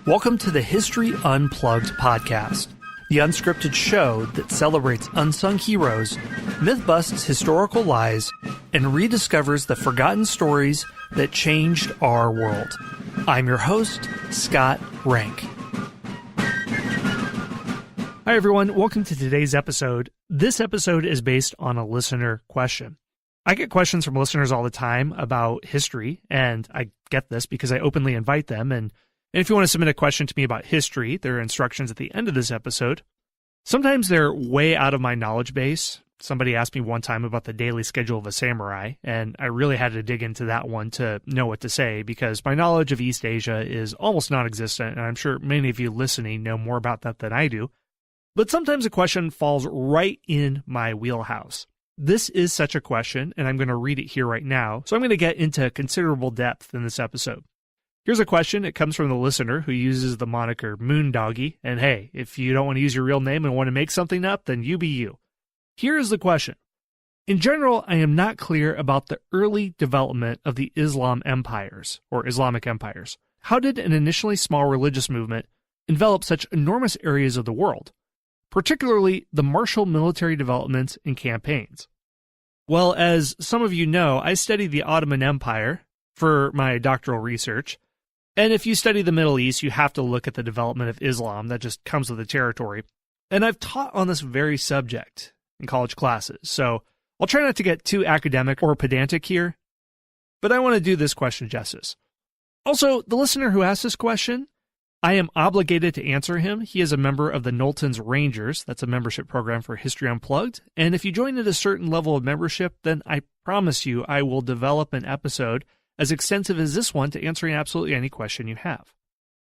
Welcome to the History Unplugged podcast, the unscripted show that celebrates unsung heroes, myth-busts historical lies, and rediscovers the forgotten stories that changed our world. I'm your host, Scott Rank. Hi everyone, welcome to today's episode. This episode is based on a listener question. I get questions from listeners all the time about history, and I get this because I openly invite them, and if you want to submit a question to me about history, there are instructions at the end of this episode. Sometimes they're way out of my knowledge base. Somebody asked me one time about the daily schedule of a samurai, and I really had to dig into that one to know what to say because my knowledge of East Asia is almost non-existent, and I'm sure many of you listening know more about that than I do. But sometimes a question falls right in my wheelhouse. This is such a question, and I'm going to read it here right now, so I'm going to get into considerable depth in this episode. Here's a question. It comes from the listener who uses the moniker Moondoggy. And hey, if you don't want to use your real name and want to make something up, then you be you. Here is the question. In general, I am not clear about the early development of the Islam empires, or Islamic empires. How did an initially small religious movement envelop such enormous areas of the world, particularly the martial military developments and campaigns? Well, as some of you know, I studied the Ottoman Empire for my doctoral research. And if you study the Middle East, you have to look at the development of Islam. That just comes with the territory. And I've taught on this very subject in college classes, so I'll try not to get too academic or pedantic here, but I want to do this question justice. Also, the listener who asked this question, I am obligated to answer him. He is a member of the Knowlton's Rangers. That's a membership program for History Unplugged. And if you join at a certain level of membership, then I promise you I will develop an episode as extensive as this one to answering absolutely any question you have.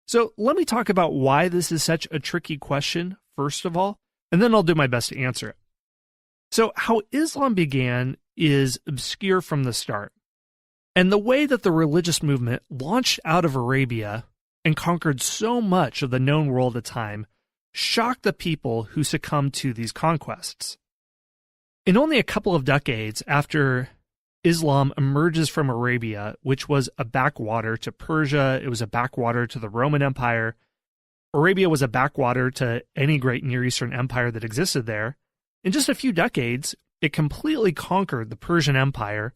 So let me talk about why this is such a tricky question, first of all, and then I'll do my best to answer it. So how Islam began is obscure from the start. And the way that the religious movement launched out of Arabia and conquered so much of the known world at the time shocked the people who succumbed to these conquests. In only a couple of decades after Islam emerges from Arabia, which was a backwater to Persia, it was a backwater to the Roman Empire. Arabia was a backwater to any great Near Eastern empire that existed there. In just a few decades, it completely conquered the Persian Empire.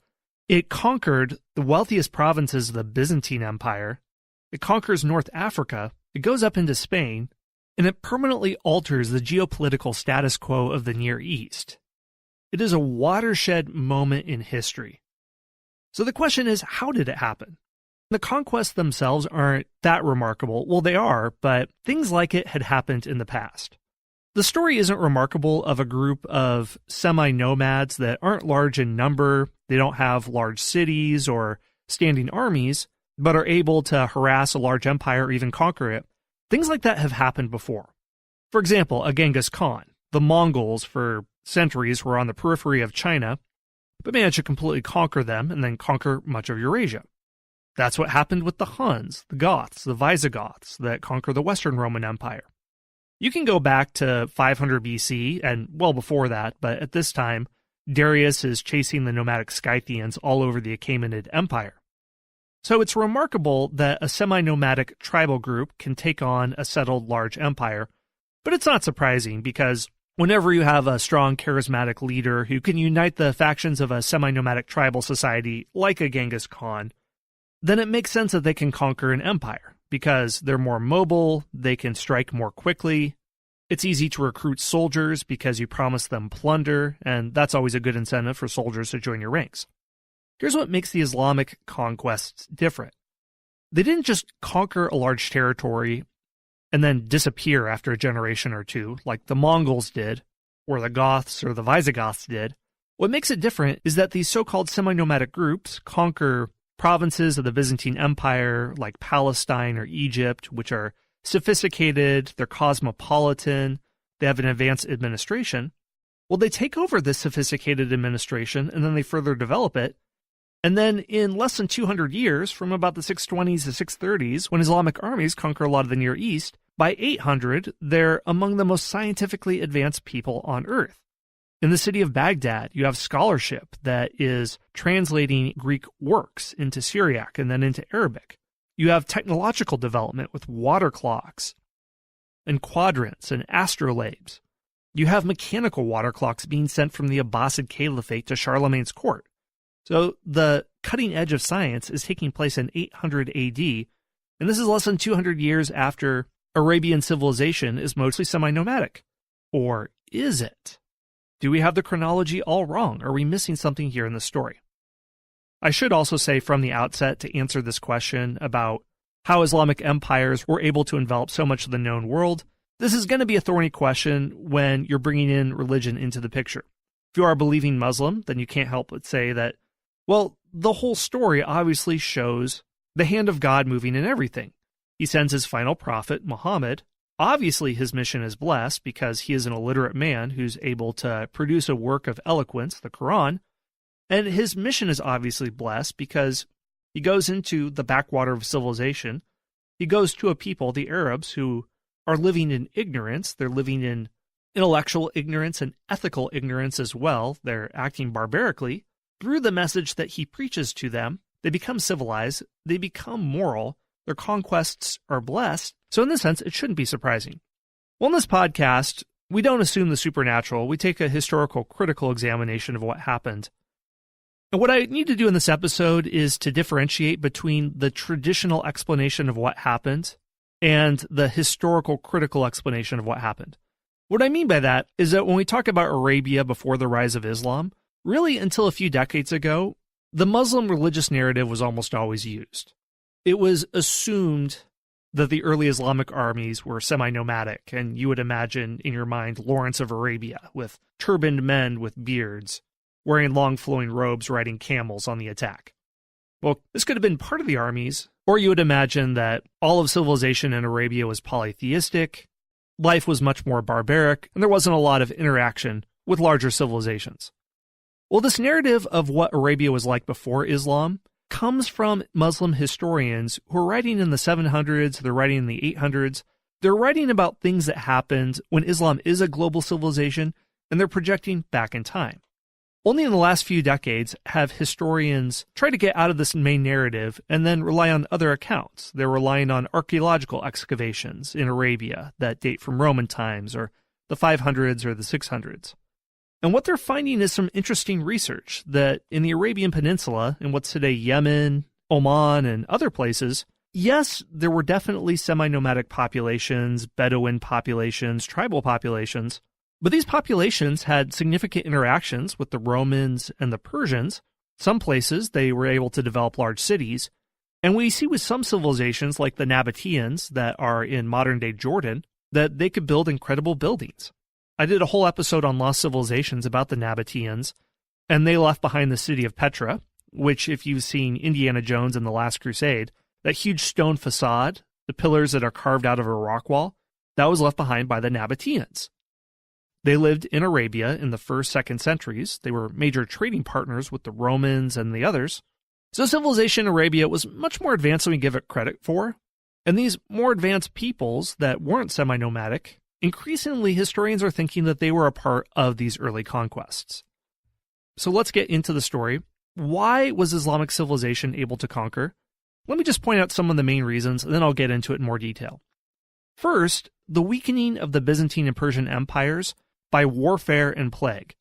It conquered the wealthiest provinces of the Byzantine Empire. It conquers North Africa. It goes up into Spain, and it permanently alters the geopolitical status quo of the Near East. It is a watershed moment in history. So the question is, how did it happen? The conquests themselves aren't that remarkable. Well, they are, but things like it had happened in the past. The story isn't remarkable of a group of semi-nomads that aren't large in number, they don't have large cities or standing armies, but are able to harass a large empire or even conquer it. Things like that have happened before. For example, a Genghis Khan. The Mongols, for centuries, were on the periphery of China, but managed to completely conquer them and then conquer much of Eurasia. That's what happened with the Huns, the Goths, the Visigoths that conquer the Western Roman Empire. You can go back to 500 BC and well before that, but at this time, Darius is chasing the nomadic Scythians all over the Achaemenid Empire. So it's remarkable that a semi-nomadic tribal group can take on a settled large empire, but it's not surprising because whenever you have a strong, charismatic leader who can unite the factions of a semi-nomadic tribal society like a Genghis Khan, then it makes sense that they can conquer an empire because they're more mobile, they can strike more quickly. It's easy to recruit soldiers because you promise them plunder, and that's always a good incentive for soldiers to join your ranks. Here's what makes the Islamic conquests different. They didn't just conquer a large territory and then disappear after a generation or two, like the Mongols did, or the Goths or the Visigoths did. What makes it different is that these so-called semi-nomadic groups conquer provinces of the Byzantine Empire, like Palestine or Egypt, which are sophisticated, they're cosmopolitan, they have an advanced administration. Well, they take over this sophisticated administration, and then they further develop it. And then in less than 200 years, from about the 620s to 630s, when Islamic armies conquer a lot of the Near East, by 800, they're among the most scientifically advanced people on Earth. In the city of Baghdad, you have scholarship that is translating Greek works into Syriac and then into Arabic. You have technological development with water clocks and quadrants and astrolabes. You have mechanical water clocks being sent from the Abbasid Caliphate to Charlemagne's court. So the cutting edge of science is taking place in 800 AD, and this is less than 200 years after Arabian civilization is mostly semi-nomadic. Or is it? Do we have the chronology all wrong? Are we missing something here in the story? I should also say from the outset, to answer this question about how Islamic empires were able to envelop so much of the known world, this is going to be a thorny question when you're bringing in religion into the picture. If you are a believing Muslim, then you can't help but say that, well, the whole story obviously shows the hand of God moving in everything. He sends his final prophet, Muhammed. Obviously, his mission is blessed because he is an illiterate man who's able to produce a work of eloquence, the Quran. And his mission is obviously blessed because he goes into the backwater of civilization. He goes to a people, the Arabs, who are living in ignorance. They're living in intellectual ignorance and ethical ignorance as well. They're acting barbarically. Through the message that he preaches to them, they become civilized, they become moral, their conquests are blessed. So in this sense, it shouldn't be surprising. Well, in this podcast, we don't assume the supernatural. We take a historical, critical examination of what happened. And what I need to do in this episode is to differentiate between the traditional explanation of what happened and the historical, critical explanation of what happened. What I mean by that is that when we talk about Arabia before the rise of Islam, really until a few decades ago, the Muslim religious narrative was almost always used. It was assumed that the early Islamic armies were semi-nomadic, and you would imagine in your mind Lawrence of Arabia with turbaned men with beards, wearing long flowing robes riding camels on the attack. Well, this could have been part of the armies, or you would imagine that all of civilization in Arabia was polytheistic, life was much more barbaric, and there wasn't a lot of interaction with larger civilizations. Well, this narrative of what Arabia was like before Islam comes from Muslim historians who are writing in the 700s, they're writing in the 800s. They're writing about things that happened when Islam is a global civilization, and they're projecting back in time. Only in the last few decades have historians tried to get out of this main narrative and then rely on other accounts. They're relying on archaeological excavations in Arabia that date from Roman times or the 500s or the 600s. And what they're finding is some interesting research that in the Arabian Peninsula, in what's today Yemen, Oman, and other places, yes, there were definitely semi-nomadic populations, Bedouin populations, tribal populations, but these populations had significant interactions with the Romans and the Persians. Some places they were able to develop large cities, and we see with some civilizations like the Nabateans that are in modern-day Jordan that they could build incredible buildings. I did a whole episode on lost civilizations about the Nabateans, and they left behind the city of Petra, which if you've seen Indiana Jones and the Last Crusade, that huge stone facade, the pillars that are carved out of a rock wall, that was left behind by the Nabateans. They lived in Arabia in the 1st, 2nd centuries. They were major trading partners with the Romans and the others. So civilization in Arabia was much more advanced than we give it credit for. And these more advanced peoples that weren't semi-nomadic, increasingly historians are thinking that they were a part of these early conquests. So let's get into the story. Why was Islamic civilization able to conquer? Let me just point out some of the main reasons, and then I'll get into it in more detail. First, the weakening of the Byzantine and Persian empires by warfare and plague.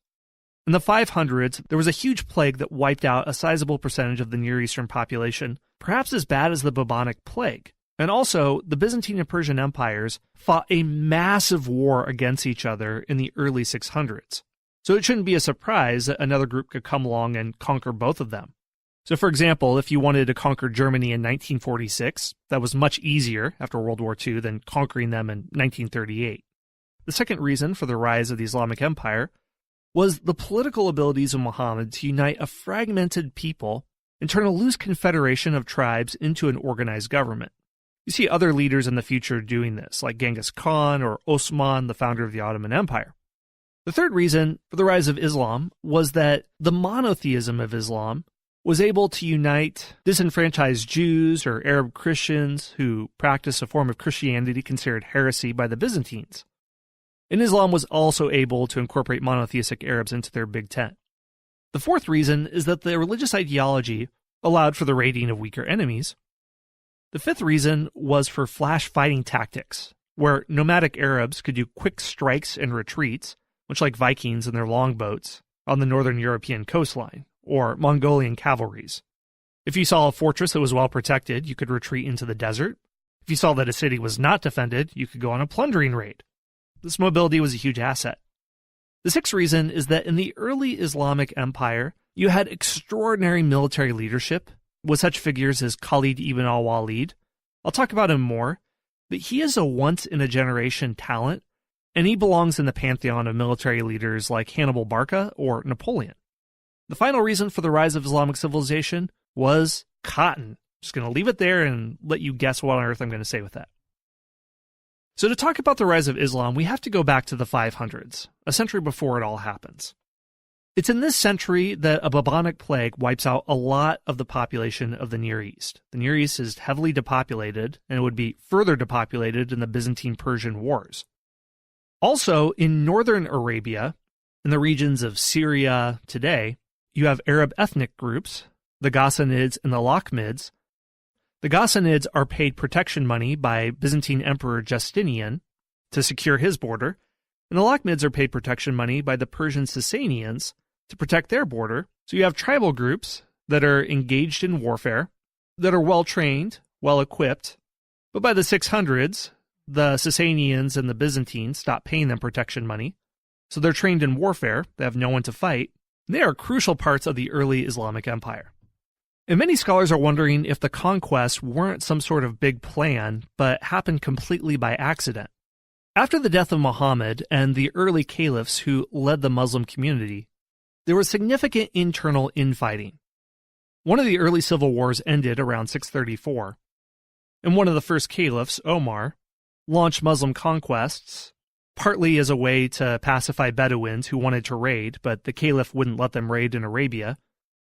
In the 500s, there was a huge plague that wiped out a sizable percentage of the Near Eastern population, perhaps as bad as the bubonic plague. And also, the Byzantine and Persian empires fought a massive war against each other in the early 600s. So it shouldn't be a surprise that another group could come along and conquer both of them. So for example, if you wanted to conquer Germany in 1946, that was much easier after World War II than conquering them in 1938. The second reason for the rise of the Islamic Empire was the political abilities of Muhammad to unite a fragmented people and turn a loose confederation of tribes into an organized government. You see other leaders in the future doing this, like Genghis Khan or Osman, the founder of the Ottoman Empire. The third reason for the rise of Islam was that the monotheism of Islam was able to unite disenfranchised Jews or Arab Christians who practiced a form of Christianity considered heresy by the Byzantines. And Islam was also able to incorporate monotheistic Arabs into their big tent. The fourth reason is that the religious ideology allowed for the raiding of weaker enemies. The fifth reason was for flash fighting tactics, where nomadic Arabs could do quick strikes and retreats, much like Vikings and their longboats, on the northern European coastline, or Mongolian cavalries. If you saw a fortress that was well protected, you could retreat into the desert. If you saw that a city was not defended, you could go on a plundering raid. This mobility was a huge asset. The sixth reason is that in the early Islamic Empire, you had extraordinary military leadership with such figures as Khalid ibn al-Walid. I'll talk about him more, but he is a once-in-a-generation talent, and he belongs in the pantheon of military leaders like Hannibal Barca or Napoleon. The final reason for the rise of Islamic civilization was cotton. Just going to leave it there and let you guess what on earth I'm going to say with that. So to talk about the rise of Islam, we have to go back to the 500s, a century before it all happens. It's in this century that a bubonic plague wipes out a lot of the population of the Near East. The Near East is heavily depopulated, and it would be further depopulated in the Byzantine-Persian Wars. Also, in northern Arabia, in the regions of Syria today, you have Arab ethnic groups, the Ghassanids and the Lakhmids. The Ghassanids are paid protection money by Byzantine Emperor Justinian to secure his border, and the Lakhmids are paid protection money by the Persian Sasanians to protect their border. So you have tribal groups that are engaged in warfare, that are well-trained, well-equipped, but by the 600s, the Sasanians and the Byzantines stop paying them protection money, so they're trained in warfare, they have no one to fight, and they are crucial parts of the early Islamic Empire. And many scholars are wondering if the conquests weren't some sort of big plan, but happened completely by accident. After the death of Muhammad and the early caliphs who led the Muslim community, there was significant internal infighting. One of the early civil wars ended around 634, and one of the first caliphs, Omar, launched Muslim conquests, partly as a way to pacify Bedouins who wanted to raid, but the caliph wouldn't let them raid in Arabia.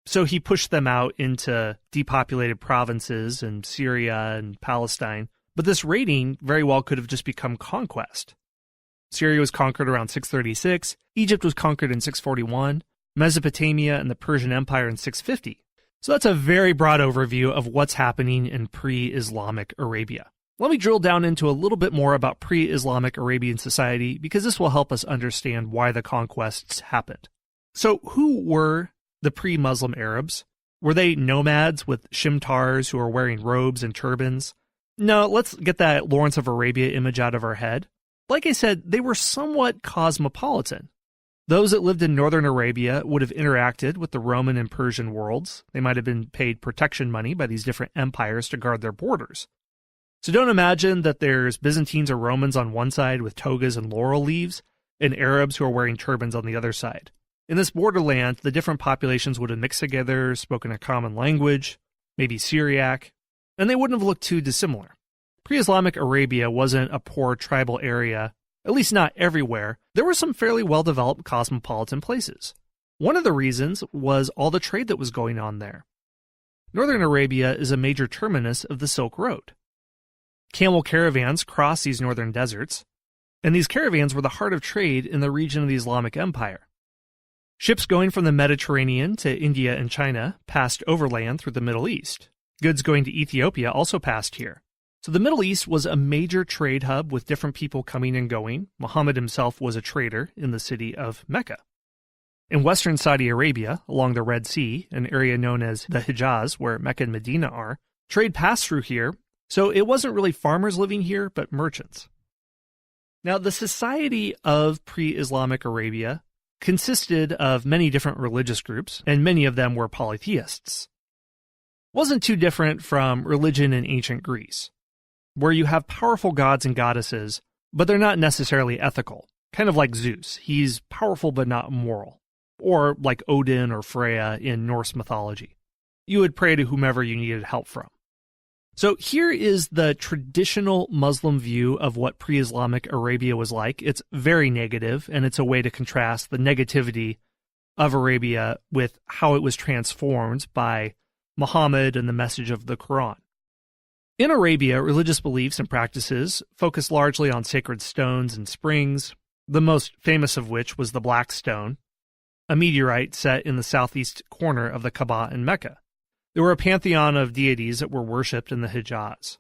So he pushed them out into depopulated provinces in Syria and Palestine. But this raiding very well could have just become conquest. Syria was conquered around 636, Egypt was conquered in 641, Mesopotamia and the Persian Empire in 650. So that's a very broad overview of what's happening in pre-Islamic Arabia. Let me drill down into a little bit more about pre-Islamic Arabian society because this will help us understand why the conquests happened. So who were the pre-Muslim Arabs? Were they nomads with shimtars who are wearing robes and turbans? No, let's get that Lawrence of Arabia image out of our head. Like I said, they were somewhat cosmopolitan. Those that lived in northern Arabia would have interacted with the Roman and Persian worlds. They might have been paid protection money by these different empires to guard their borders. So don't imagine that there's Byzantines or Romans on one side with togas and laurel leaves, and Arabs who are wearing turbans on the other side. In this borderland, the different populations would have mixed together, spoken a common language, maybe Syriac, and they wouldn't have looked too dissimilar. Pre-Islamic Arabia wasn't a poor tribal area, at least not everywhere. There were some fairly well-developed cosmopolitan places. One of the reasons was all the trade that was going on there. Northern Arabia is a major terminus of the Silk Road. Camel caravans crossed these northern deserts, and these caravans were the heart of trade in the region of the Islamic Empire. Ships going from the Mediterranean to India and China passed overland through the Middle East. Goods going to Ethiopia also passed here. So the Middle East was a major trade hub with different people coming and going. Muhammad himself was a trader in the city of Mecca. In western Saudi Arabia, along the Red Sea, an area known as the Hijaz, where Mecca and Medina are, trade passed through here, so it wasn't really farmers living here, but merchants. Now, the society of pre-Islamic Arabia consisted of many different religious groups, and many of them were polytheists. It wasn't too different from religion in ancient Greece, where you have powerful gods and goddesses, but they're not necessarily ethical, kind of like Zeus. He's powerful but not moral, or like Odin or Freya in Norse mythology. You would pray to whomever you needed help from. So here is the traditional Muslim view of what pre-Islamic Arabia was like. It's very negative, and it's a way to contrast the negativity of Arabia with how it was transformed by Muhammad and the message of the Quran. In Arabia, religious beliefs and practices focused largely on sacred stones and springs, the most famous of which was the Black Stone, a meteorite set in the southeast corner of the Kaaba in Mecca. There were a pantheon of deities that were worshipped in the Hijaz.